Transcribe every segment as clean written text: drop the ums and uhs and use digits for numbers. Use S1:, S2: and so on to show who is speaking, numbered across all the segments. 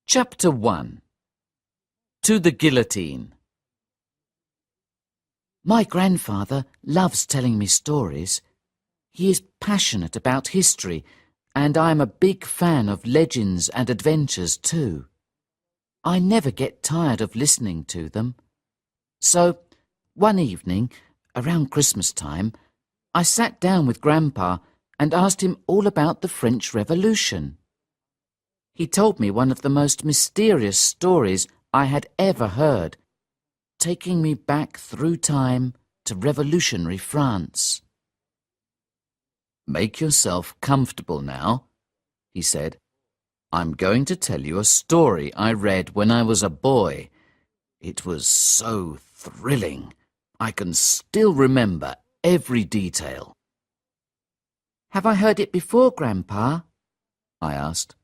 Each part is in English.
S1: Chapter 1. To the Guillotine. My grandfather loves telling me stories. He is passionate about history, and I am a big fan of legends and adventures too. I never get tired of listening to them. So, one evening, around Christmas time, I sat down with Grandpa and asked him all about the French Revolution. He told me one of the most mysterious stories I had ever heard, taking me back through time to revolutionary France. "Make yourself comfortable now," he said. "I'm going to tell you a story I read when I was a boy. It was so thrilling. I can still remember every detail." "Have I heard it before, Grandpa?" I asked.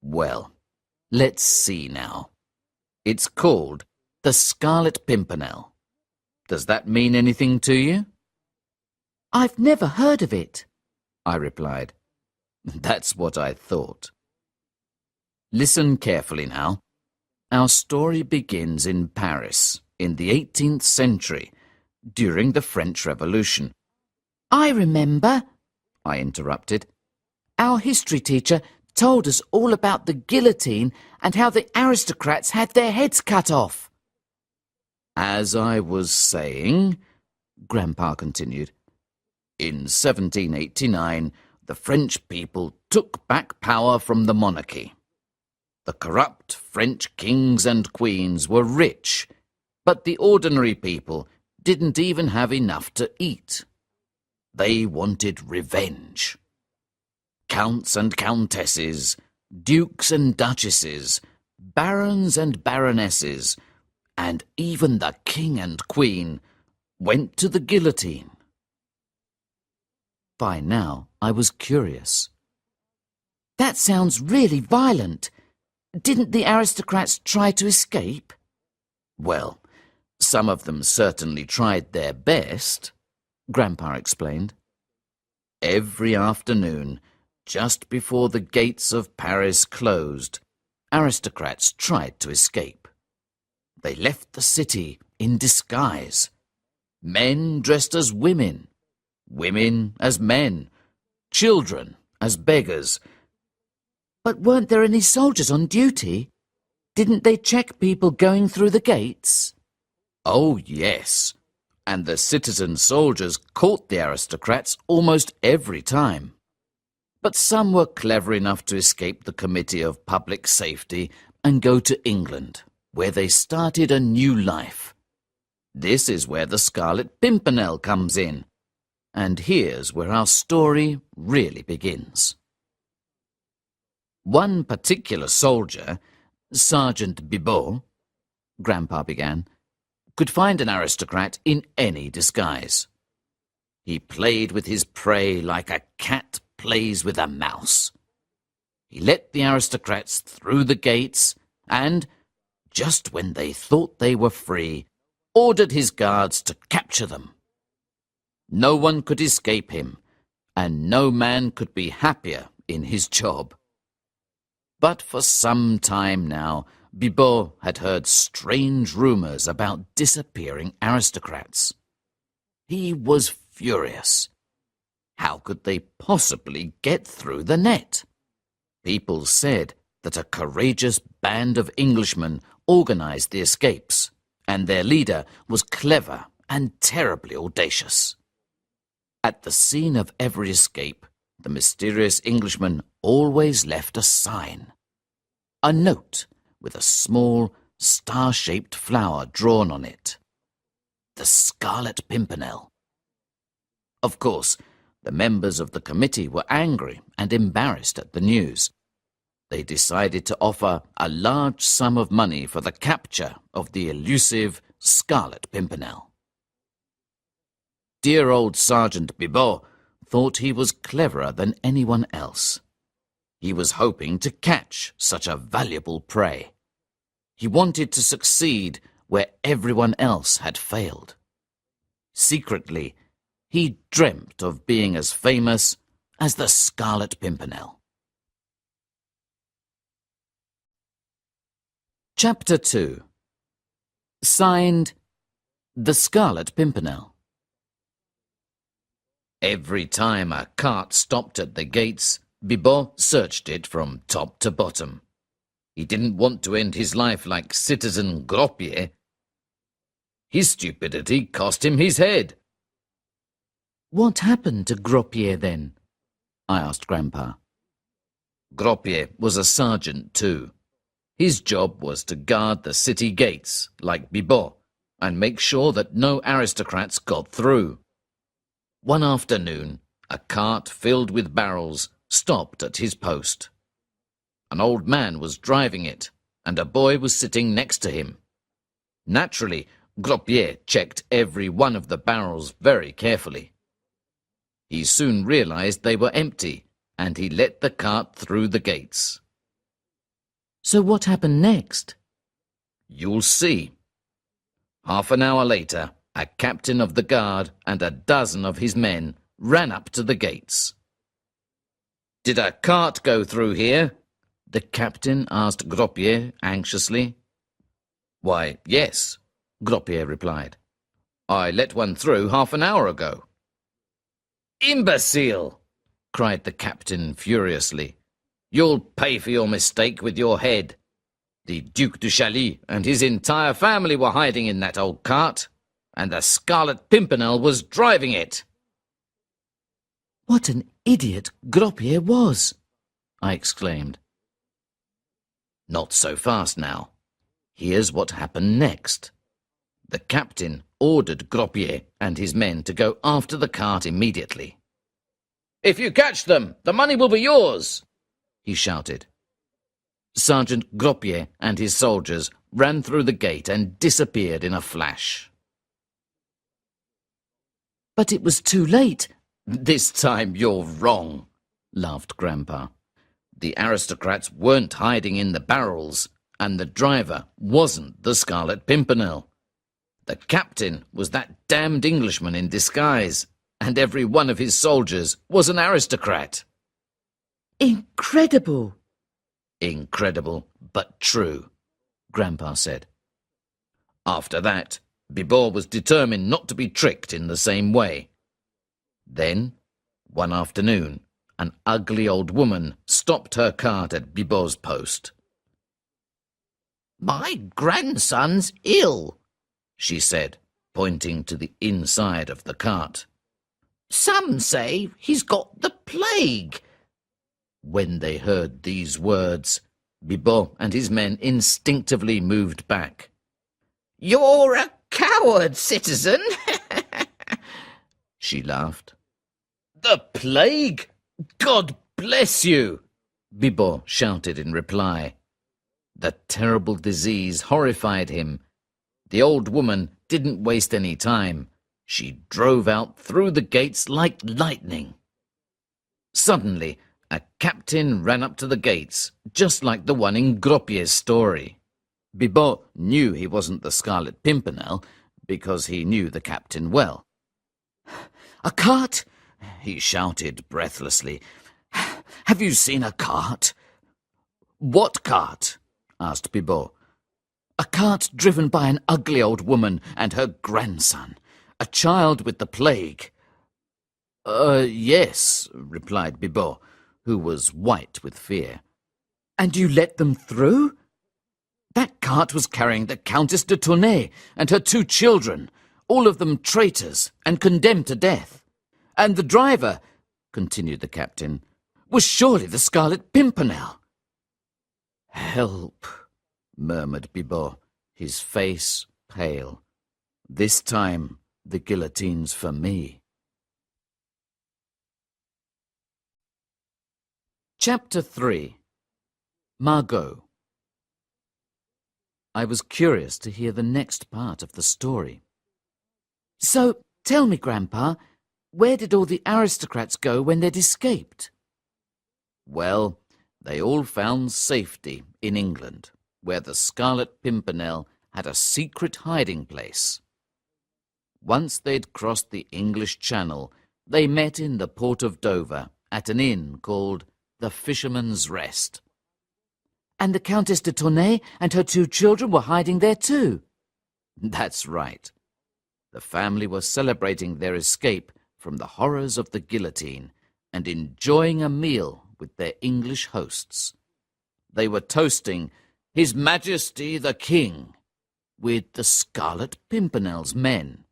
S1: "Well, let's see now. It's called The Scarlet Pimpernel. Does that mean anything to you?" "I've never heard of it," I replied. "That's what I thought. Listen carefully now. Our story begins in Paris in the 18th century, during the French Revolution." "I remember," I interrupted. "Our history teacher told us all about the guillotine and how the aristocrats had their heads cut off." "As I was saying," Grandpa continued, "in 1789, the French people took back power from the monarchy. The corrupt French kings and queens were rich, but the ordinary people didn't even have enough to eat. They wanted revenge. Counts and countesses, dukes and duchesses, barons and baronesses, and even the king and queen went to the guillotine." By now, I was curious. "That sounds really violent. Didn't the aristocrats try to escape?" "Well, some of them certainly tried their best," Grandpa explained. "Every afternoon, just before the gates of Paris closed, aristocrats tried to escape. They left the city in disguise. Men dressed as women, women as men, children as beggars." "But weren't there any soldiers on duty? Didn't they check people going through the gates?" "Oh, yes, and the citizen soldiers caught the aristocrats almost every time. But some were clever enough to escape the Committee of Public Safety and go to England, where they started a new life. This is where the Scarlet Pimpernel comes in, and here's where our story really begins." "One particular soldier, Sergeant Bibot," Grandpa began, "could find an aristocrat in any disguise. He played with his prey like a cat plays with a mouse. He let the aristocrats through the gates and, just when they thought they were free, ordered his guards to capture them. No one could escape him, and no man could be happier in his job. But for some time now, Bibot had heard strange rumours about disappearing aristocrats. He was furious. How could they possibly get through the net? People said that a courageous band of Englishmen organised the escapes, and their leader was clever and terribly audacious. At the scene of every escape, the mysterious Englishman always left a sign. A note with a small, star-shaped flower drawn on it. The Scarlet Pimpernel. Of course, the members of the committee were angry and embarrassed at the news. They decided to offer a large sum of money for the capture of the elusive Scarlet Pimpernel. Dear old Sergeant Bibot thought he was cleverer than anyone else. He was hoping to catch such a valuable prey. He wanted to succeed where everyone else had failed. Secretly, he dreamt of being as famous as the Scarlet Pimpernel. Chapter 2. Signed, The Scarlet Pimpernel. Every time a cart stopped at the gates, Bibot searched it from top to bottom. He didn't want to end his life like Citizen Gropier. His stupidity cost him his head.
S2: What happened to Gropier then? I asked Grandpa.
S1: Gropier was a sergeant too. His job was to guard the city gates, like Bibot, and make sure that no aristocrats got through. One afternoon, a cart filled with barrels stopped at his post. An old man was driving it, and a boy was sitting next to him. Naturally, Gropier checked every one of the barrels very carefully. He soon realized they were empty, and he let the cart through the gates.
S2: So what happened next?
S1: You'll see. Half an hour later, a captain of the guard and a dozen of his men ran up to the gates. "Did a cart go through here?" the captain asked Gropier anxiously. "Why, yes," Gropier replied. "I let one through half an hour ago." "Imbecile!" cried the captain furiously. "You'll pay for your mistake with your head. The Duc de Chaly and his entire family were hiding in that old cart, and the Scarlet Pimpernel was driving it."
S2: What an idiot Gropier was! I exclaimed.
S1: Not so fast now. Here's what happened next. The captain ordered Gropier and his men to go after the cart immediately. "If you catch them, the money will be yours," he shouted. Sergeant Gropier and his soldiers ran through the gate and disappeared in a flash.
S2: But it was too late.
S1: "This time you're wrong," laughed Grandpa. "The aristocrats weren't hiding in the barrels, and the driver wasn't the Scarlet Pimpernel. The captain was that damned Englishman in disguise, and every one of his soldiers was an aristocrat."
S2: Incredible!
S1: "Incredible, but true," Grandpa said. After that, Bibot was determined not to be tricked in the same way. Then, one afternoon, an ugly old woman stopped her cart at Bibot's post. "My grandson's ill," she said, pointing to the inside of the cart. "Some say he's got the plague." When they heard these words, Bibot and his men instinctively moved back. "You're a coward, citizen," she laughed. "The plague? God bless you!" Bibot shouted in reply. The terrible disease horrified him. The old woman didn't waste any time. She drove out through the gates like lightning. Suddenly, a captain ran up to the gates, just like the one in Gropier's story. Bibot knew he wasn't the Scarlet Pimpernel, because he knew the captain well. "A cart?" he shouted breathlessly. "Have you seen a cart?" "What cart?" asked Bibot. "A cart driven by an ugly old woman and her grandson, a child with the plague." Yes," replied Bibot, who was white with fear. "And you let them through?" "That cart was carrying the Countess de Tournay and her 2 children, all of them traitors and condemned to death. And the driver," continued the captain, "was surely the Scarlet Pimpernel." "Help," murmured Bibot, his face pale. "This time the guillotine's for me." Chapter 3. Margot. I was curious to hear the next part of the story.
S2: So, tell me, Grandpa, where did all the aristocrats go when they'd escaped?
S1: Well, they all found safety in England, where the Scarlet Pimpernel had a secret hiding place. Once they'd crossed the English Channel, they met in the port of Dover at an inn called the Fisherman's Rest.
S2: And the Countess de Tournay and her 2 children were hiding there too.
S1: That's right. The family was celebrating their escape from the horrors of the guillotine and enjoying a meal with their English hosts. They were toasting His Majesty the King with the Scarlet Pimpernel's men.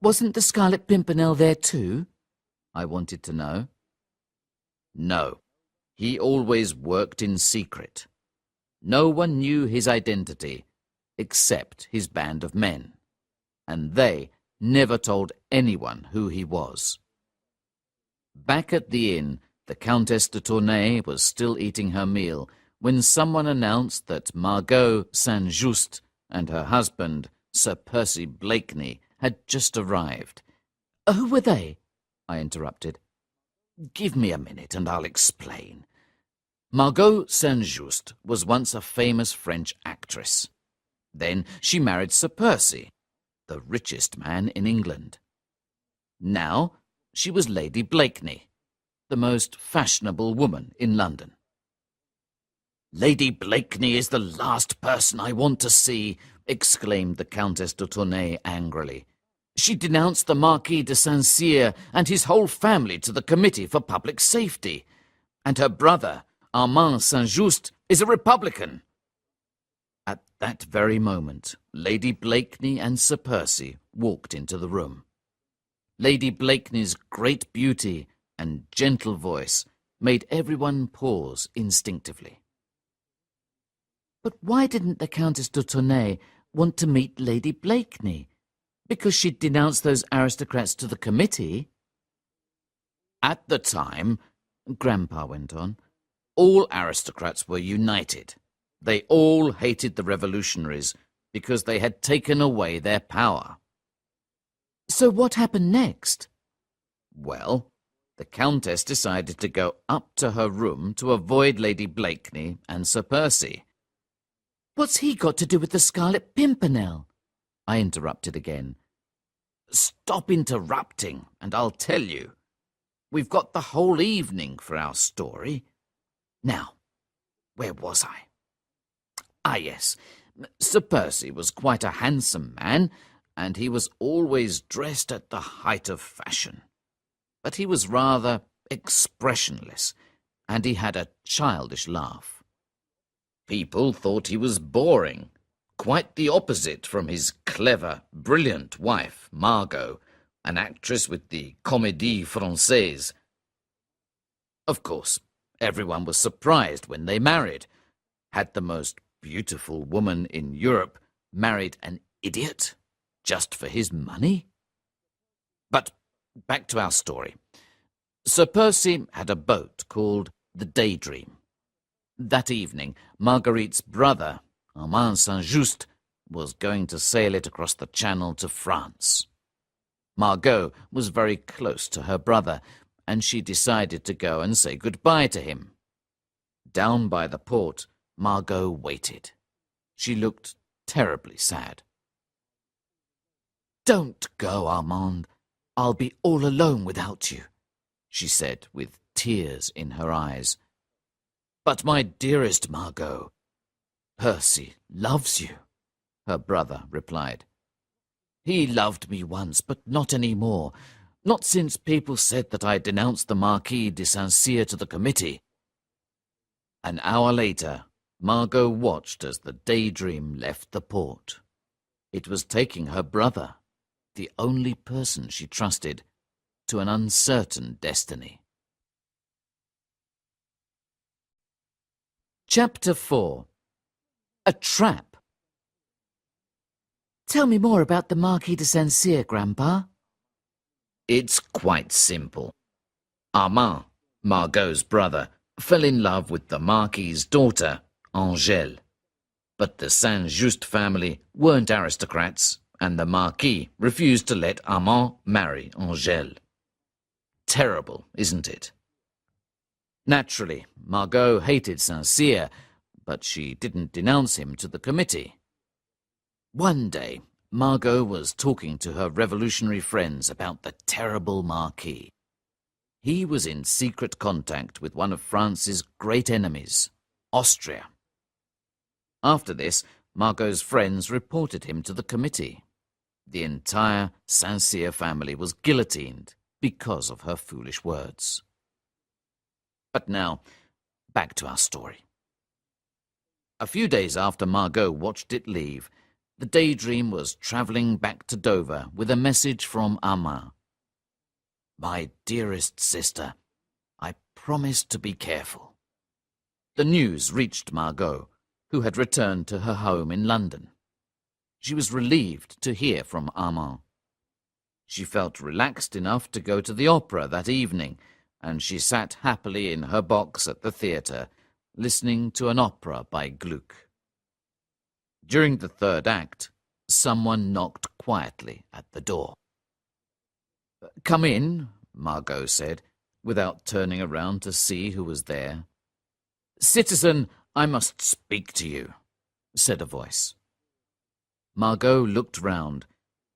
S2: Wasn't the Scarlet Pimpernel there too?
S1: I wanted to know. No, he always worked in secret. No one knew his identity except his band of men, and they never told anyone who he was. Back at the inn, the Countess de Tournay was still eating her meal when someone announced that Margot Saint-Just and her husband, Sir Percy Blakeney, had just arrived.
S2: Who were they?
S1: I interrupted. Give me a minute and I'll explain. Margot Saint-Just was once a famous French actress. Then she married Sir Percy, the richest man in England. Now she was Lady Blakeney, the most fashionable woman in London. Lady Blakeney is the last person I want to see, exclaimed the Countess de Tournay angrily. She denounced the Marquis de Saint-Cyr and his whole family to the Committee for Public Safety. And her brother, Armand Saint-Just, is a Republican. At that very moment, Lady Blakeney and Sir Percy walked into the room. Lady Blakeney's great beauty and gentle voice made everyone pause instinctively.
S2: But why didn't the Countess de Tournay want to meet Lady Blakeney? Because she'd denounced those aristocrats to the committee?
S1: At the time, Grandpa went on, all aristocrats were united. They all hated the revolutionaries because they had taken away their power.
S2: So what happened next?
S1: Well, the Countess decided to go up to her room to avoid Lady Blakeney and Sir Percy.
S2: What's he got to do with the Scarlet Pimpernel?
S1: I interrupted again. Stop interrupting, and I'll tell you. We've got the whole evening for our story. Now, where was I? Ah, yes. Sir Percy was quite a handsome man, and he was always dressed at the height of fashion. But he was rather expressionless, and he had a childish laugh. People thought he was boring, quite the opposite from his clever, brilliant wife, Margot, an actress with the Comédie Française. Of course, everyone was surprised when they married. Had the most beautiful woman in Europe married an idiot just for his money? But back to our story. Sir Percy had a boat called the Daydream. That evening, Marguerite's brother, Armand Saint-Just, was going to sail it across the Channel to France. Margot was very close to her brother, and she decided to go and say goodbye to him. Down by the port, Margot waited. She looked terribly sad. "Don't go, Armand. I'll be all alone without you," she said with tears in her eyes. "But my dearest Margot, Percy loves you," her brother replied. "He loved me once, but not any more. Not since people said that I denounced the Marquis de Saint-Cyr to the committee." An hour later, Margot watched as the Daydream left the port. It was taking her brother, the only person she trusted, to an uncertain destiny. Chapter 4. A Trap.
S2: Tell me more about the Marquis de Saint-Cyr, Grandpa.
S1: It's quite simple. Armand, Margot's brother, fell in love with the Marquis's daughter, Angèle. But the Saint-Just family weren't aristocrats, and the Marquis refused to let Armand marry Angèle. Terrible, isn't it? Naturally, Margot hated Saint-Cyr, but she didn't denounce him to the committee. One day, Margot was talking to her revolutionary friends about the terrible Marquis. He was in secret contact with one of France's great enemies, Austria. After this, Margot's friends reported him to the committee. The entire Saint-Cyr family was guillotined because of her foolish words. But now, back to our story. A few days after Margot watched it leave, the Daydream was travelling back to Dover with a message from Armand. "My dearest sister, I promise to be careful." The news reached Margot, who had returned to her home in London. She was relieved to hear from Armand. She felt relaxed enough to go to the opera that evening, and she sat happily in her box at the theatre, listening to an opera by Gluck. During the third act, someone knocked quietly at the door. "Come in," Margot said, without turning around to see who was there. "Citizen, I must speak to you," said a voice. Margot looked round.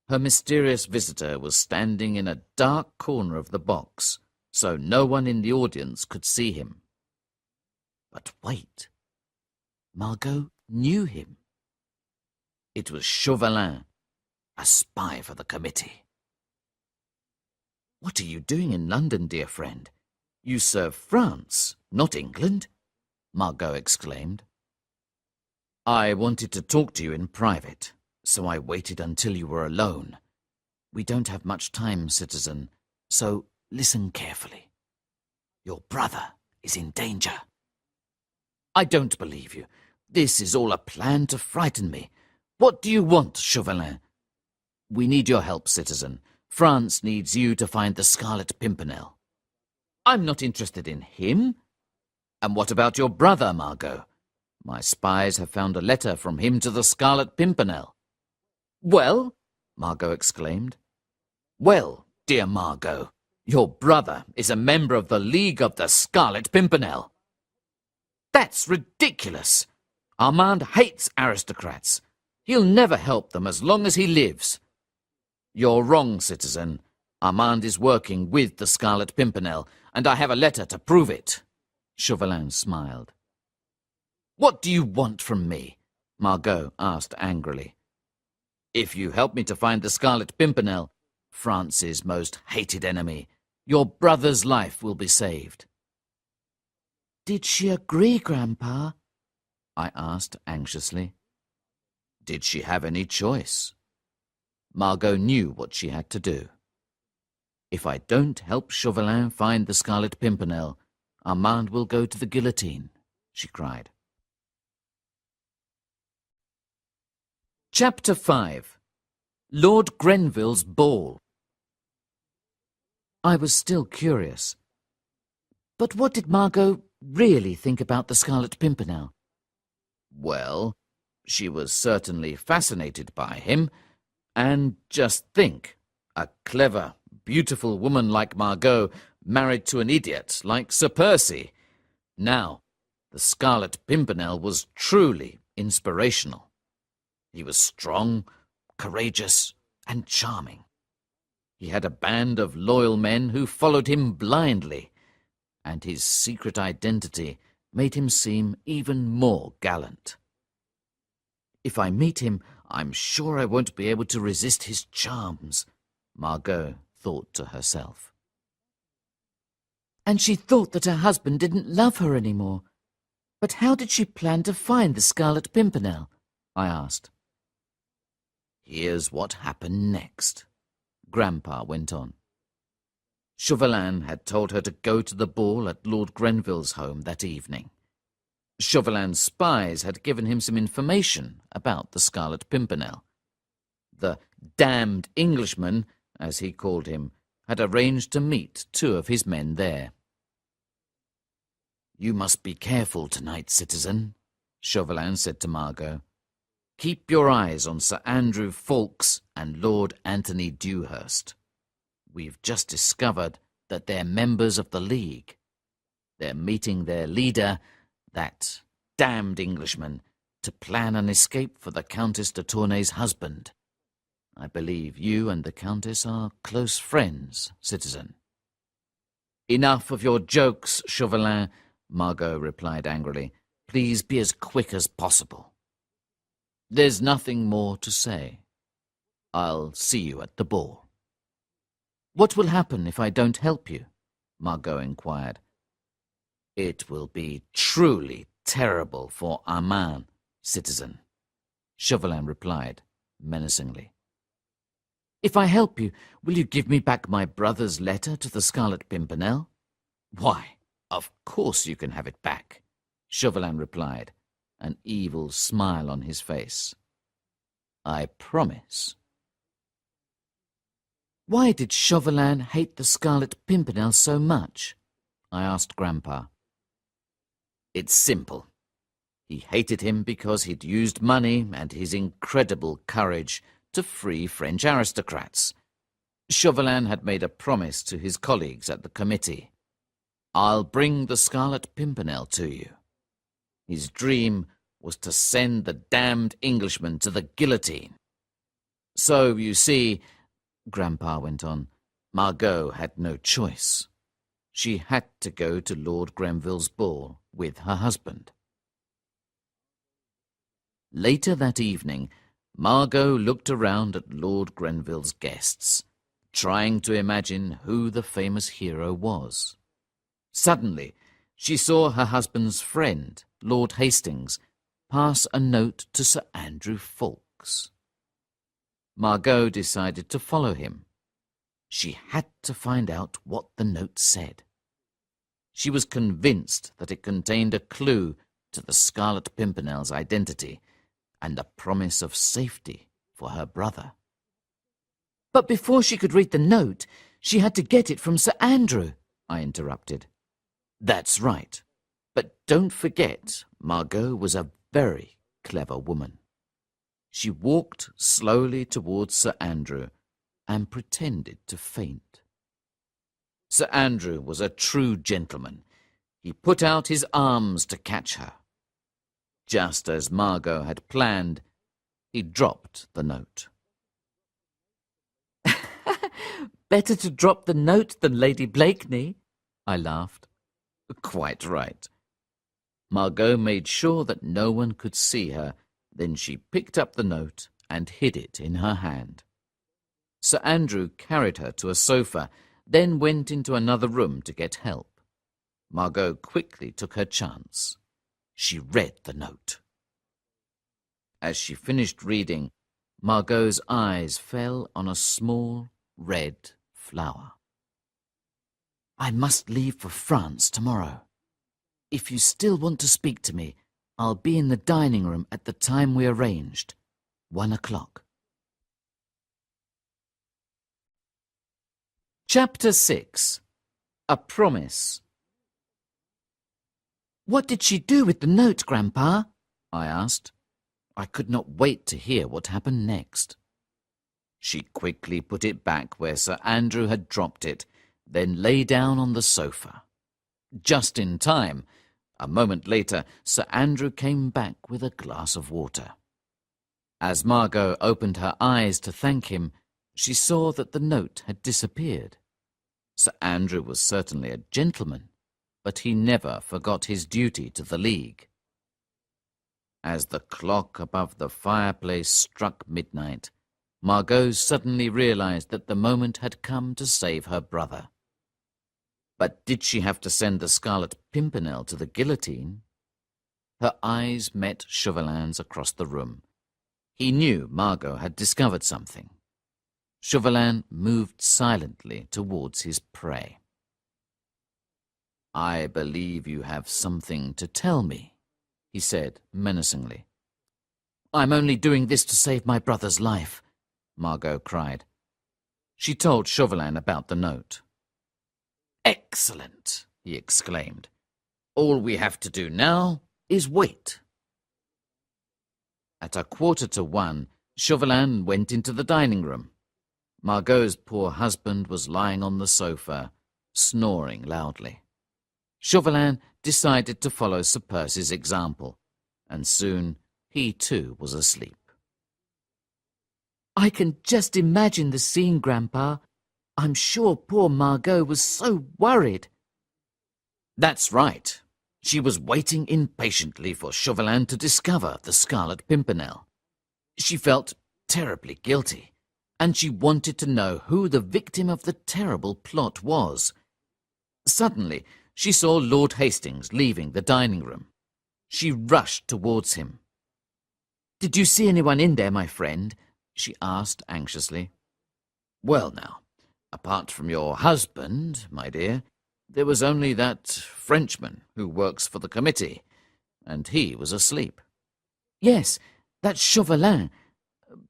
S1: Her mysterious visitor was standing in a dark corner of the box, so no one in the audience could see him. But wait, Margot knew him. It was Chauvelin, a spy for the committee. "What are you doing in London, dear friend? You serve France, not England," Margot exclaimed. "I wanted to talk to you in private, so I waited until you were alone. We don't have much time, citizen, so listen carefully. Your brother is in danger." "I don't believe you. This is all a plan to frighten me. What do you want, Chauvelin?" "We need your help, citizen. France needs you to find the Scarlet Pimpernel." "I'm not interested in him." "And what about your brother, Margot? My spies have found a letter from him to the Scarlet Pimpernel." "Well?" Margot exclaimed. "Well, dear Margot, your brother is a member of the League of the Scarlet Pimpernel." "That's ridiculous. Armand hates aristocrats. He'll never help them as long as he lives." "You're wrong, citizen. Armand is working with the Scarlet Pimpernel, and I have a letter to prove it." Chauvelin smiled. "What do you want from me?" Margot asked angrily. "If you help me to find the Scarlet Pimpernel, France's most hated enemy, your brother's life will be saved."
S2: "Did she agree, Grandpa?"
S1: I asked anxiously. Did she have any choice? Margot knew what she had to do. "If I don't help Chauvelin find the Scarlet Pimpernel, Armand will go to the guillotine," she cried. Chapter 5. Lord Grenville's Ball. I was still curious. But what did Margot really think about the Scarlet Pimpernel? Well, she was certainly fascinated by him, and just think, a clever, beautiful woman like Margot married to an idiot like Sir Percy. Now, the Scarlet Pimpernel was truly inspirational. He was strong, courageous, and charming. He had a band of loyal men who followed him blindly, and his secret identity made him seem even more gallant. "If I meet him, I'm sure I won't be able to resist his charms," Margot thought to herself. And she thought that her husband didn't love her anymore. But how did she plan to find the Scarlet Pimpernel? I asked. "Here's what happened next," Grandpa went on. Chauvelin had told her to go to the ball at Lord Grenville's home that evening. Chauvelin's spies had given him some information about the Scarlet Pimpernel. The damned Englishman, as he called him, had arranged to meet 2 of his men there. "You must be careful tonight, citizen," Chauvelin said to Margot. "Keep your eyes on Sir Andrew Ffoulkes and Lord Anthony Dewhurst. We've just discovered that they're members of the League. They're meeting their leader, that damned Englishman, to plan an escape for the Countess de Tournay's husband. I believe you and the Countess are close friends, citizen." "Enough of your jokes, Chauvelin," Margot replied angrily. please be as quick as possible. There's nothing more to say. I'll see you at the ball.
S2: What will happen if I don't help you? Margot inquired.
S1: It will be truly terrible for Armand, citizen, Chauvelin replied menacingly.
S2: If I help you, will you give me back my brother's letter to the Scarlet Pimpernel?
S1: Why, of course you can have it back, Chauvelin replied, an evil smile on his face. I promise.
S2: Why did Chauvelin hate the Scarlet Pimpernel so much? I asked Grandpa.
S1: It's simple. He hated him because he'd used money and his incredible courage to free French aristocrats. Chauvelin had made a promise to his colleagues at the committee. I'll bring the Scarlet Pimpernel to you. His dream was to send the damned Englishman to the guillotine. So, you see, Grandpa went on, Margot had no choice. She had to go to Lord Grenville's ball with her husband. Later that evening, Margot looked around at Lord Grenville's guests, trying to imagine who the famous hero was. Suddenly, she saw her husband's friend, Lord Hastings, pass a note to Sir Andrew Ffoulkes. Margot decided to follow him. She had to find out what the note said. She was convinced that it contained a clue to the Scarlet Pimpernel's identity and a promise of safety for her brother.
S2: But before she could read the note, she had to get it from Sir Andrew, I interrupted.
S1: That's right. But don't forget, Margot was a very clever woman. She walked slowly towards Sir Andrew and pretended to faint. Sir Andrew was a true gentleman. He put out his arms to catch her. Just as Margot had planned, he dropped the note.
S2: Better to drop the note than Lady Blakeney, I laughed.
S1: Quite right. Margot made sure that no one could see her. Then she picked up the note and hid it in her hand. Sir Andrew carried her to a sofa, then went into another room to get help. Margot quickly took her chance. She read the note. As she finished reading, Margot's eyes fell on a small red flower.
S2: I must leave for France tomorrow. If you still want to speak to me, I'll be in the dining room at the time we arranged, 1 o'clock.
S1: Chapter 6. A Promise.
S2: What did she do with the note, Grandpa?
S1: I asked. I could not wait to hear what happened next. She quickly put it back where Sir Andrew had dropped it, then lay down on the sofa. Just in time. A moment later, Sir Andrew came back with a glass of water. As Margot opened her eyes to thank him, she saw that the note had disappeared. Sir Andrew was certainly a gentleman, but he never forgot his duty to the League. As the clock above the fireplace struck midnight, Margot suddenly realized that the moment had come to save her brother. But did she have to send the Scarlet Pimpernel to the guillotine? Her eyes met Chauvelin's across the room. He knew Margot had discovered something. Chauvelin moved silently towards his prey. I believe you have something to tell me, he said menacingly.
S2: I'm only doing this to save my brother's life,
S1: Margot cried. She told Chauvelin about the note. Excellent, he exclaimed. All we have to do now is wait. At 1:45, Chauvelin went into the dining room. Margot's poor husband was lying on the sofa, snoring loudly. Chauvelin decided to follow Sir Percy's example, and soon he too was asleep.
S2: I can just imagine the scene, Grandpa. I'm sure poor Margot was so worried.
S1: That's right. She was waiting impatiently for Chauvelin to discover the Scarlet Pimpernel. She felt terribly guilty, and she wanted to know who the victim of the terrible plot was. Suddenly, she saw Lord Hastings leaving the dining room. She rushed towards him. "Did you see anyone in there, my friend?" she asked anxiously. "Well now, apart from your husband, my dear, there was only that Frenchman who works for the committee, and he was asleep." "Yes, that's Chauvelin.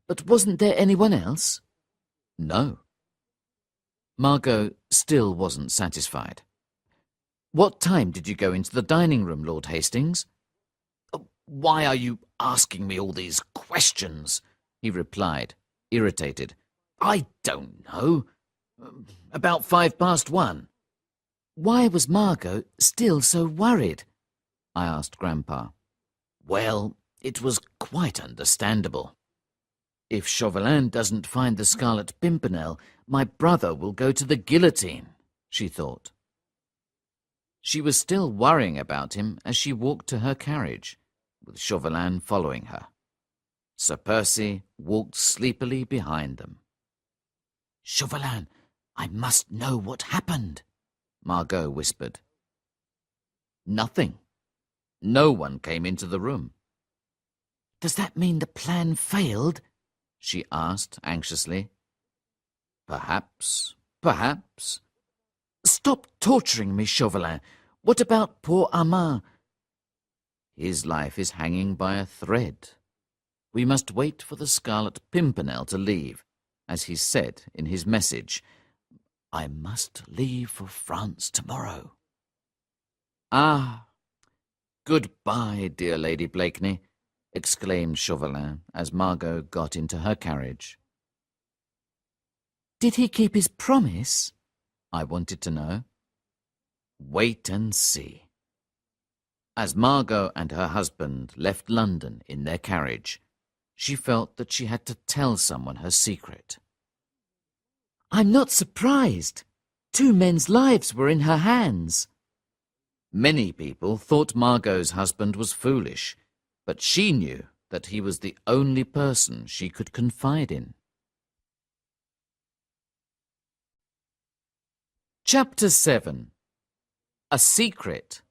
S1: But wasn't there anyone else?" "No." Margot still wasn't satisfied. "What time did you go into the dining room, Lord Hastings?" "Why are you asking me all these questions?" he replied, irritated. "I don't know. About 1:05. "Why was Margot still so worried?" I asked Grandpa. "Well, it was quite understandable. If Chauvelin doesn't find the Scarlet Pimpernel, my brother will go to the guillotine," she thought. She was still worrying about him as she walked to her carriage, with Chauvelin following her. Sir Percy walked sleepily behind them. "Chauvelin, I must know what happened," Margot whispered. "Nothing. No one came into the room." "Does that mean the plan failed?" she asked anxiously. "Perhaps, perhaps." "Stop torturing me, Chauvelin. What about poor Armand?" "His life is hanging by a thread. We must wait for the Scarlet Pimpernel to leave, as he said in his message. I must leave for France tomorrow." "Ah, goodbye, dear Lady Blakeney," exclaimed Chauvelin as Margot got into her carriage. "Did he keep his promise?" I wanted to know. "Wait and see." As Margot and her husband left London in their carriage, she felt that she had to tell someone her secret. "I'm not surprised. 2 men's lives were in her hands." Many people thought Margot's husband was foolish, but she knew that he was the only person she could confide in. Chapter 7. A Secret.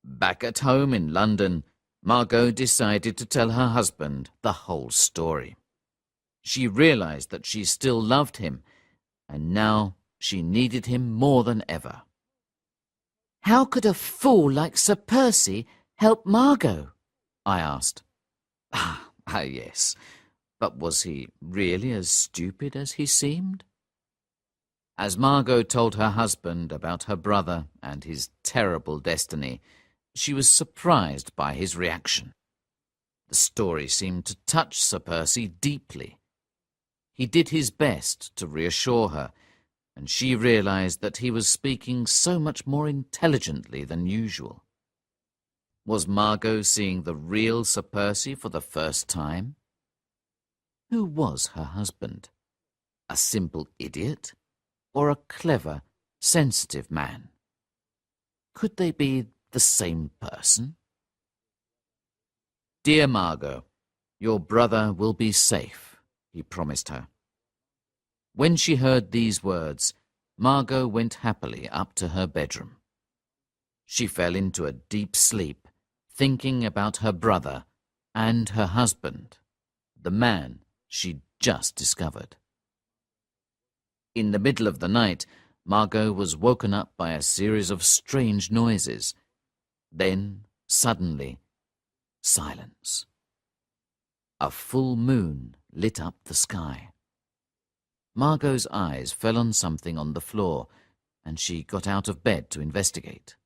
S1: Back at home in London, Margot decided to tell her husband the whole story. She realized that she still loved him, and now she needed him more than ever. "How could a fool like Sir Percy help Margot?" I asked. Yes, but was he really as stupid as he seemed? As Margot told her husband about her brother and his terrible destiny, she was surprised by his reaction. The story seemed to touch Sir Percy deeply. He did his best to reassure her, and she realized that he was speaking so much more intelligently than usual. Was Margot seeing the real Sir Percy for the first time? Who was her husband? A simple idiot, or a clever, sensitive man? Could they be the same person? "Dear Margot, your brother will be safe," he promised her. When she heard these words, Margot went happily up to her bedroom. She fell into a deep sleep, thinking about her brother and her husband, the man she'd just discovered. In the middle of the night, Margot was woken up by a series of strange noises. Then, suddenly, silence. A full moon lit up the sky. Margot's eyes fell on something on the floor, and she got out of bed to investigate.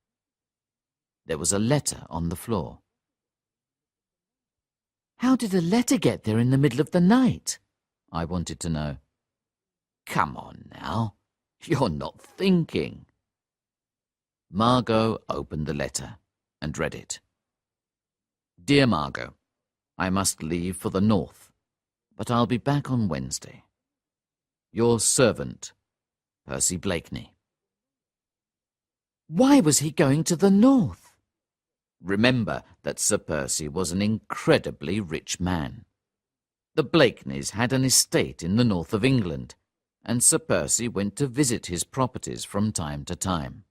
S1: There was a letter on the floor. "How did a letter get there in the middle of the night?" I wanted to know. "Come on now, you're not thinking." Margot opened the letter and read it. "Dear Margot, I must leave for the north, but I'll be back on Wednesday. Your servant, Percy Blakeney."
S2: Why was he going to the north?
S1: Remember that Sir Percy was an incredibly rich man. The Blakeneys had an estate in the north of England, and Sir Percy went to visit his properties from time to time.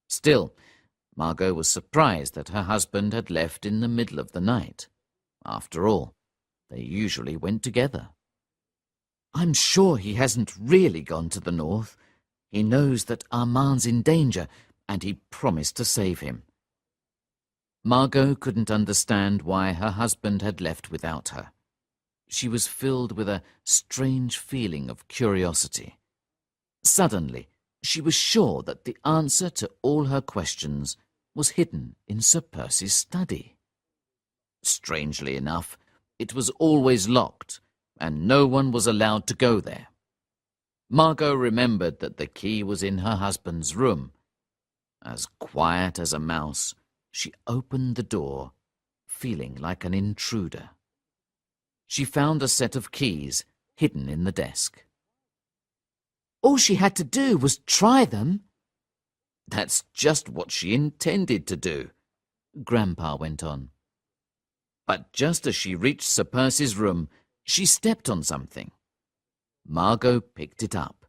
S1: Still, Margot was surprised that her husband had left in the middle of the night. After all, they usually went together.
S2: I'm sure he hasn't really gone to the north. He knows that Armand's in danger, and he promised to save him.
S1: Margot couldn't understand why her husband had left without her. She was filled with a strange feeling of curiosity. Suddenly, she was sure that the answer to all her questions was hidden in Sir Percy's study. Strangely enough, it was always locked, and no one was allowed to go there. Margot remembered that the key was in her husband's room. As quiet as a mouse, she opened the door, feeling like an intruder. She found a set of keys hidden in the desk.
S2: All she had to do was try them.
S1: That's just what she intended to do, Grandpa went on. But just as she reached Sir Percy's room, she stepped on something. Margot picked it up.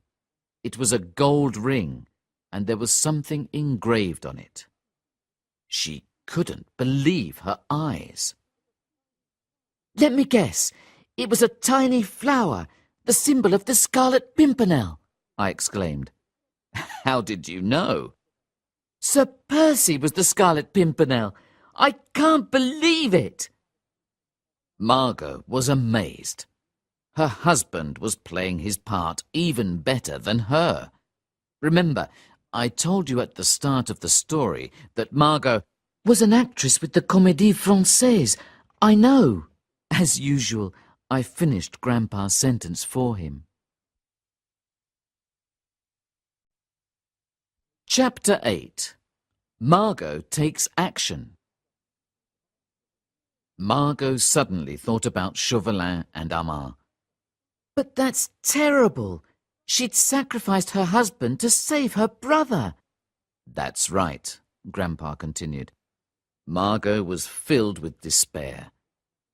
S1: It was a gold ring, and there was something engraved on it. She couldn't believe her eyes.
S2: Let me guess. It was a tiny flower, the symbol of the Scarlet Pimpernel, I exclaimed.
S1: How did you know?
S2: Sir Percy was the Scarlet Pimpernel. I can't believe it.
S1: Margot was amazed. Her husband was playing his part even better than her. Remember, I told you at the start of the story that Margot
S2: was an actress with the Comédie Française. I know. As usual, I finished Grandpa's sentence for him.
S1: Chapter 8. Margot Takes Action. Margot suddenly thought about Chauvelin and Armand.
S2: But that's terrible. She'd sacrificed her husband to save her brother.
S1: That's right, Grandpa continued. Margot was filled with despair.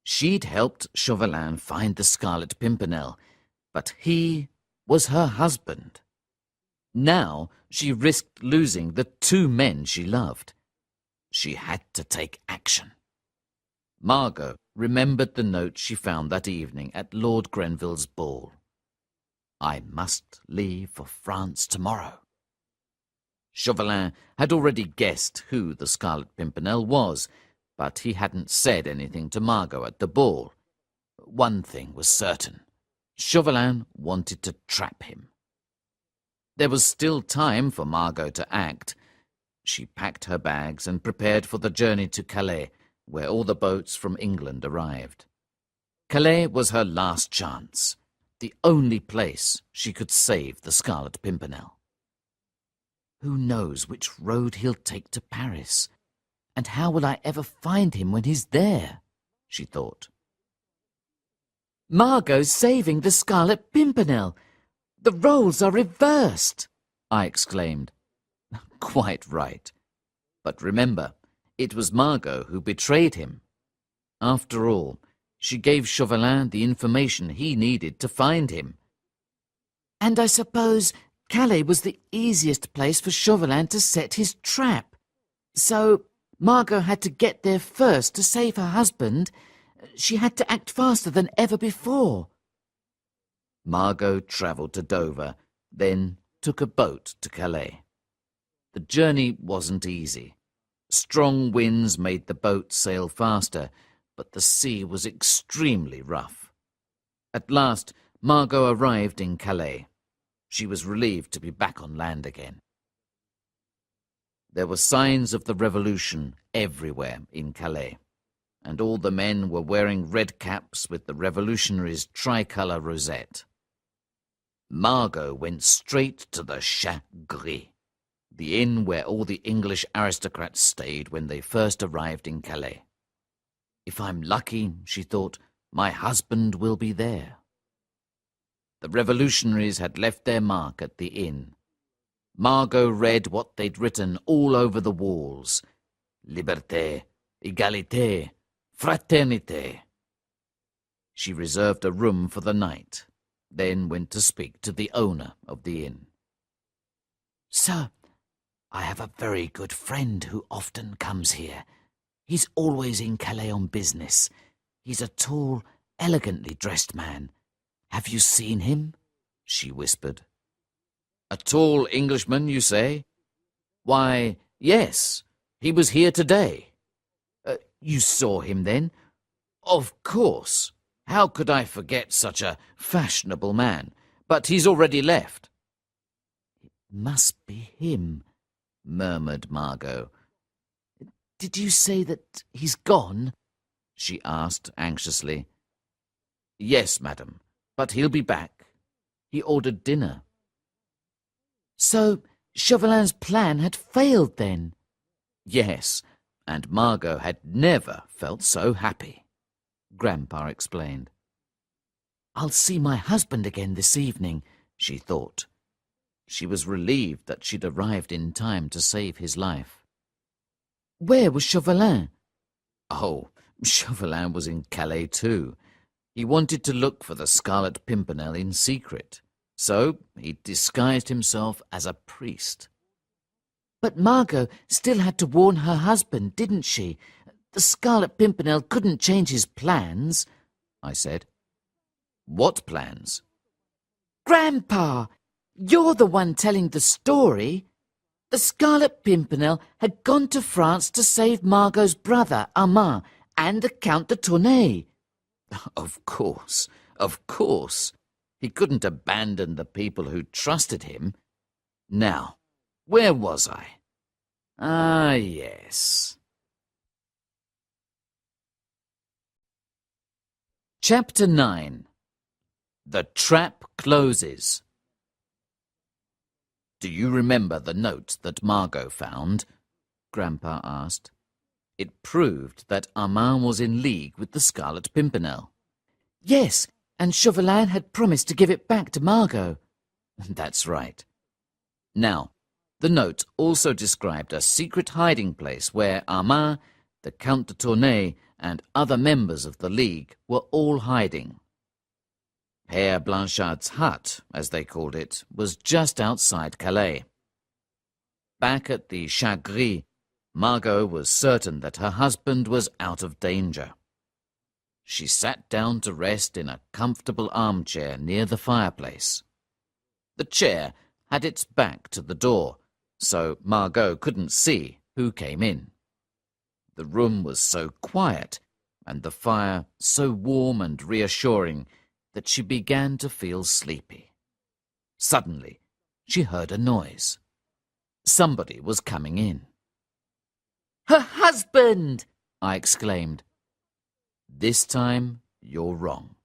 S1: She'd helped Chauvelin find the Scarlet Pimpernel, but he was her husband. Now she risked losing the two men she loved. She had to take action. Margot remembered the note she found that evening at Lord Grenville's ball. I must leave for France tomorrow. Chauvelin had already guessed who the Scarlet Pimpernel was, but he hadn't said anything to Margot at the ball. One thing was certain. Chauvelin wanted to trap him. There was still time for Margot to act. She packed her bags and prepared for the journey to Calais, where all the boats from England arrived. Calais was her last chance, the only place she could save the Scarlet Pimpernel.
S2: Who knows which road he'll take to Paris? And how will I ever find him when he's there? She thought. Margot's saving the Scarlet Pimpernel. The roles are reversed, I exclaimed.
S1: Quite right. But remember, it was Margot who betrayed him. After all, she gave Chauvelin the information he needed to find him.
S2: And I suppose Calais was the easiest place for Chauvelin to set his trap. So Margot had to get there first to save her husband. She had to act faster than ever before.
S1: Margot travelled to Dover, then took a boat to Calais. The journey wasn't easy. Strong winds made the boat sail faster, but the sea was extremely rough. At last, Margot arrived in Calais. She was relieved to be back on land again. There were signs of the revolution everywhere in Calais, and all the men were wearing red caps with the revolutionaries' tricolour rosette. Margot went straight to the Chat Gris, the inn where all the English aristocrats stayed when they first arrived in Calais. If I'm lucky, she thought, my husband will be there. The revolutionaries had left their mark at the inn. Margot read what they'd written all over the walls. Liberté, égalité, fraternité. She reserved a room for the night, then went to speak to the owner of the inn.
S2: Sir, I have a very good friend who often comes here. He's always in Calais on business. He's a tall, elegantly dressed man. Have you seen him? She whispered.
S1: A tall Englishman, you say? Why, yes, he was here today.
S2: You saw him then?
S1: Of course. How could I forget such a fashionable man? But he's already left.
S2: It must be him, murmured Margot. Did you say that he's gone?
S1: She asked anxiously. Yes, madam, but he'll be back. He ordered dinner.
S2: So Chauvelin's plan had failed then?
S1: Yes, and Margot had never felt so happy, Grandpa explained.
S2: I'll see my husband again this evening, she thought.
S1: She was relieved that she'd arrived in time to save his life.
S2: Where was Chauvelin?
S1: Oh, Chauvelin was in Calais too. He wanted to look for the Scarlet Pimpernel in secret, so he disguised himself as a priest.
S2: But Margot still had to warn her husband, didn't she? The Scarlet Pimpernel couldn't change his plans, I said.
S1: What plans?
S2: Grandpa, you're the one telling the story. The Scarlet Pimpernel had gone to France to save Margot's brother, Armand, and the Count de Tournay.
S1: Of course, of course. He couldn't abandon the people who trusted him. Now, where was I? Ah, yes. Chapter 9. The Trap Closes. Do you remember the note that Margot found? Grandpa asked. It proved that Armand was in league with the Scarlet Pimpernel.
S2: Yes, and Chauvelin had promised to give it back to Margot.
S1: That's right. Now, the note also described a secret hiding place where Armand, the Count de Tournay, and other members of the League were all hiding. Père Blanchard's hut, as they called it, was just outside Calais. Back at the Chat Gris, Margot was certain that her husband was out of danger. She sat down to rest in a comfortable armchair near the fireplace. The chair had its back to the door, so Margot couldn't see who came in. The room was so quiet, and the fire so warm and reassuring, that she began to feel sleepy. Suddenly, she heard a noise. Somebody was coming in.
S2: Her husband!
S1: I exclaimed. This time, you're wrong.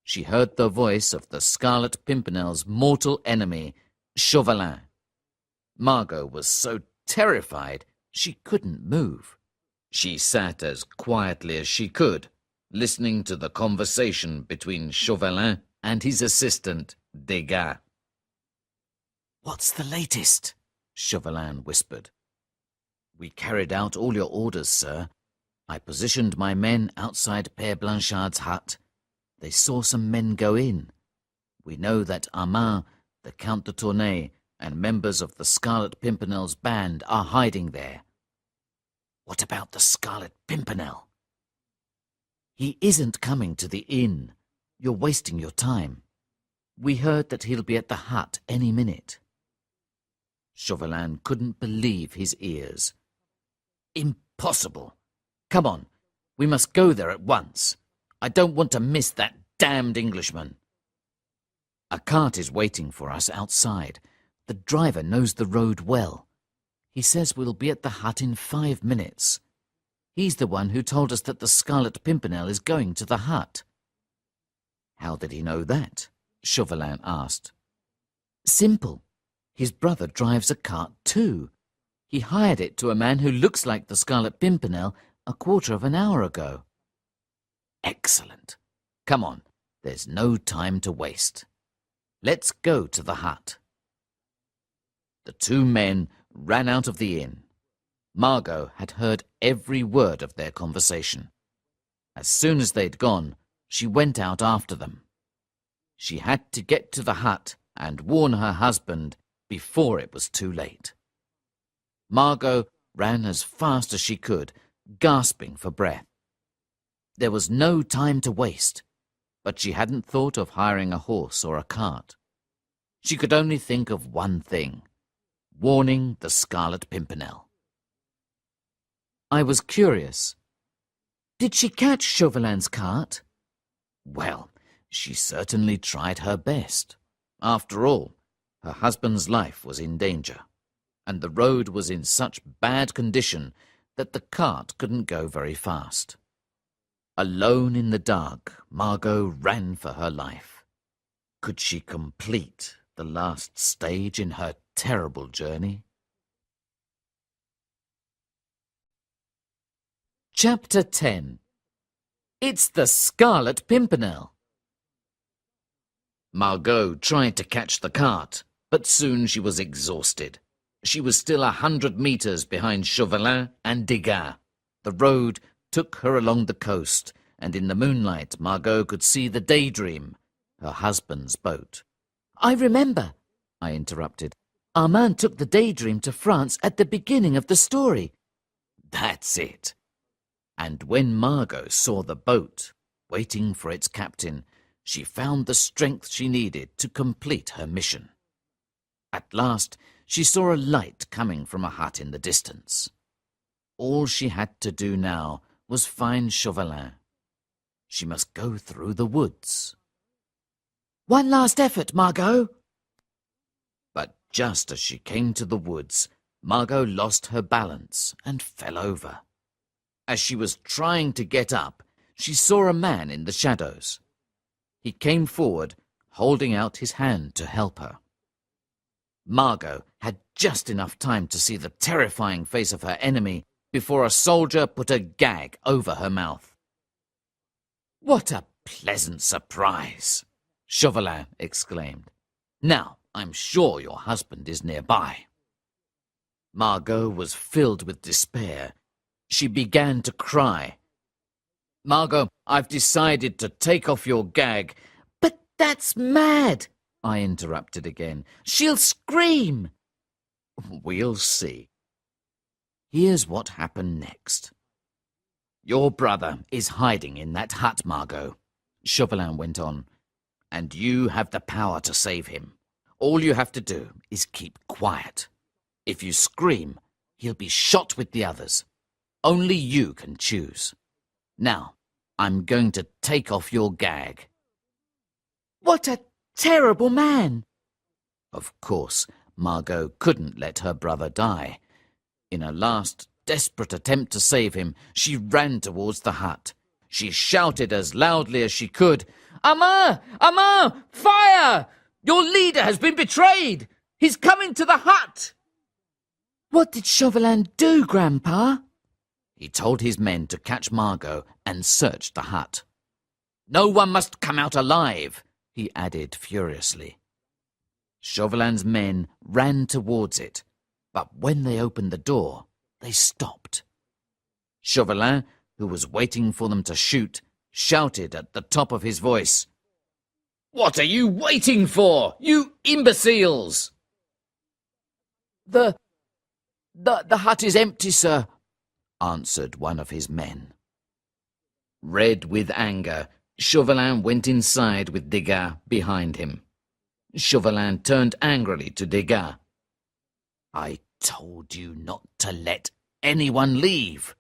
S1: She heard the voice of the Scarlet Pimpernel's mortal enemy, Chauvelin. Margot was so terrified she couldn't move. She sat as quietly as she could, listening to the conversation between Chauvelin and his assistant, Degas.
S2: What's the latest?
S1: Chauvelin whispered. We carried out all your orders, sir. I positioned my men outside Père Blanchard's hut. They saw some men go in. We know that Armand, the Count de Tournay, and members of the Scarlet Pimpernel's band are hiding there.
S2: What about the Scarlet Pimpernel? He isn't coming to the inn. You're wasting your time. We heard that he'll be at the hut any minute.
S1: Chauvelin couldn't believe his ears. Impossible! Come on, we must go there at once. I don't want to miss that damned Englishman. A cart is waiting for us outside. The driver knows the road well. He says we'll be at the hut in 5 minutes. He's the one who told us that the Scarlet Pimpernel is going to the hut. How did he know that? Chauvelin asked.
S2: Simple. His brother drives a cart too. He hired it to a man who looks like the Scarlet Pimpernel a quarter of an hour ago.
S1: Excellent. Come on, there's no time to waste. Let's go to the hut. The two men ran out of the inn. Margot had heard every word of their conversation. As soon as they'd gone, she went out after them. She had to get to the hut and warn her husband before it was too late. Margot ran as fast as she could, gasping for breath. There was no time to waste, but she hadn't thought of hiring a horse or a cart. She could only think of one thing: warning the Scarlet Pimpernel. I was curious. Did she catch Chauvelin's cart? Well, she certainly tried her best. After all, her husband's life was in danger, and the road was in such bad condition that the cart couldn't go very fast. Alone in the dark, Margot ran for her life. Could she complete the last stage in her terrible journey? Chapter 10. It's the Scarlet Pimpernel. Margot tried to catch the cart, but soon she was exhausted. She was still 100 meters behind Chauvelin and Degas. The road took her along the coast, and in the moonlight Margot could see the Daydream, her husband's boat.
S2: I remember, I interrupted. Armand took the Daydream to France at the beginning of the story.
S1: That's it. And when Margot saw the boat waiting for its captain, she found the strength she needed to complete her mission. At last, she saw a light coming from a hut in the distance. All she had to do now was find Chauvelin. She must go through the woods.
S2: One last effort, Margot.
S1: But just as she came to the woods, Margot lost her balance and fell over. As she was trying to get up, she saw a man in the shadows. He came forward, holding out his hand to help her. Margot had just enough time to see the terrifying face of her enemy before a soldier put a gag over her mouth. "What a pleasant surprise!" Chauvelin exclaimed. "Now, I'm sure your husband is nearby." Margot was filled with despair. She began to cry. "Margot, I've decided to take off your gag."
S2: "But that's mad," I interrupted again. "She'll scream."
S1: "We'll see. Here's what happened next. Your brother is hiding in that hut, Margot," Chauvelin went on, "and you have the power to save him. All you have to do is keep quiet. If you scream, he'll be shot with the others. Only you can choose. Now, I'm going to take off your gag."
S2: "What a terrible man!"
S1: Of course, Margot couldn't let her brother die. In a last desperate attempt to save him, she ran towards the hut. She shouted as loudly as she could, "Armand! Armand! Fire! Your leader has been betrayed! He's coming to the hut!"
S2: "What did Chauvelin do, Grandpa?"
S1: He told his men to catch Margot and search the hut. "No one must come out alive," he added furiously. Chauvelin's men ran towards it, but when they opened the door, they stopped. Chauvelin, who was waiting for them to shoot, shouted at the top of his voice, "What are you waiting for, you imbeciles?"
S2: The hut is empty, sir,"
S1: answered one of his men. Red with anger, Chauvelin went inside with Degas behind him. Chauvelin turned angrily to Degas. "I told you not to let anyone leave."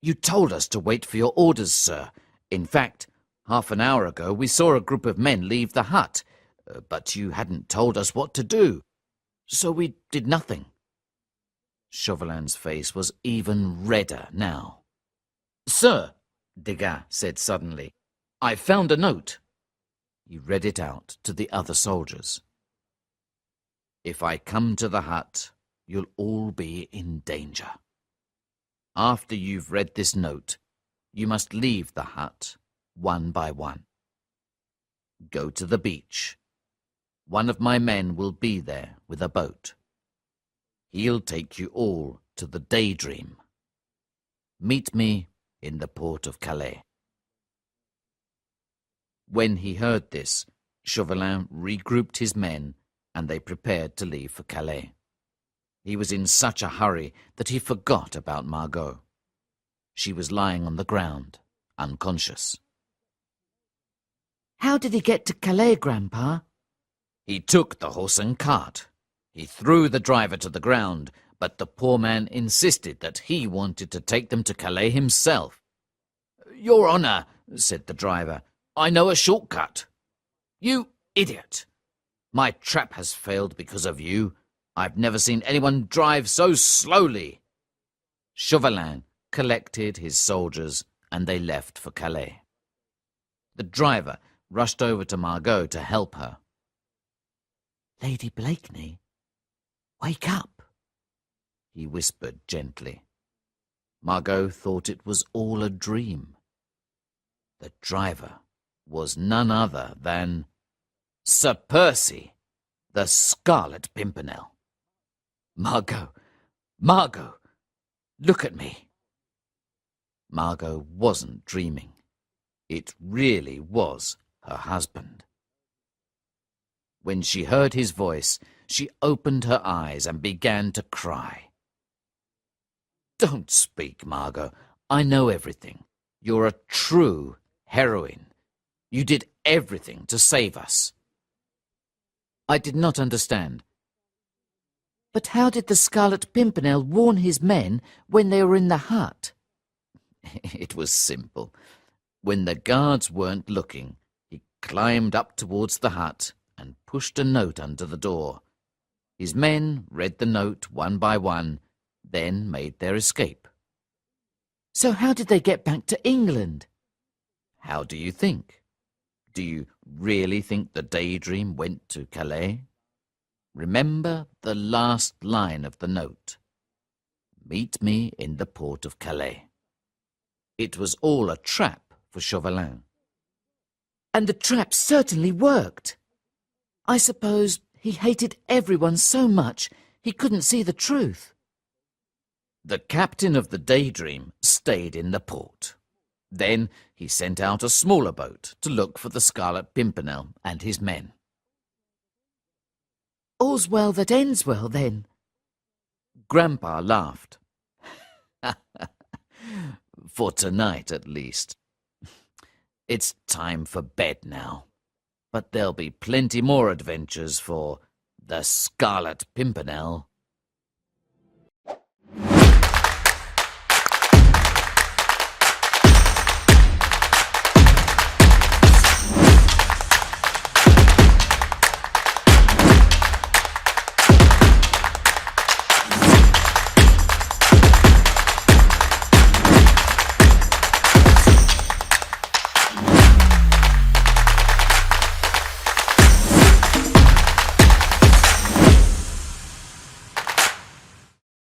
S1: "You told us to wait for your orders, sir. In fact, half an hour ago we saw a group of men leave the hut, but you hadn't told us what to do, so we did nothing." Chauvelin's face was even redder now. "Sir," Degas said suddenly, "I found a note." He read it out to the other soldiers. "If I come to the hut, you'll all be in danger. After you've read this note, you must leave the hut one by one. Go to the beach. One of my men will be there with a boat. He'll take you all to the Daydream. Meet me in the port of Calais." When he heard this, Chauvelin regrouped his men and they prepared to leave for Calais. He was in such a hurry that he forgot about Margot. She was lying on the ground, unconscious.
S2: "How did he get to Calais, Grandpa?"
S1: He took the horse and cart. He threw the driver to the ground, but the poor man insisted that he wanted to take them to Calais himself. "Your Honour," said the driver, "I know a shortcut." "You idiot! My trap has failed because of you. I've never seen anyone drive so slowly." Chauvelin collected his soldiers and they left for Calais. The driver rushed over to Margot to help her.
S2: "Lady Blakeney, wake up,"
S1: he whispered gently. Margot thought it was all a dream. The driver was none other than Sir Percy, the Scarlet Pimpernel. "Margot, Margot, look at me." Margot wasn't dreaming. It really was her husband. When she heard his voice, she opened her eyes and began to cry. "Don't speak, Margot. I know everything. You're a true heroine. You did everything to save us." I did not understand.
S2: "But how did the Scarlet Pimpernel warn his men when they were in the hut?"
S1: It was simple. When the guards weren't looking, he climbed up towards the hut and pushed a note under the door. His men read the note one by one, then made their escape.
S2: "So how did they get back to England?"
S1: How do you think? Do you really think the Daydream went to Calais? Remember the last line of the note. "Meet me in the port of Calais." It was all a trap for Chauvelin.
S2: And the trap certainly worked. I suppose he hated everyone so much he couldn't see the truth.
S1: The captain of the Daydream stayed in the port. Then he sent out a smaller boat to look for the Scarlet Pimpernel and his men.
S2: "All's well that ends well, then."
S1: Grandpa laughed. For tonight, at least. It's time for bed now. But there'll be plenty more adventures for the Scarlet Pimpernel.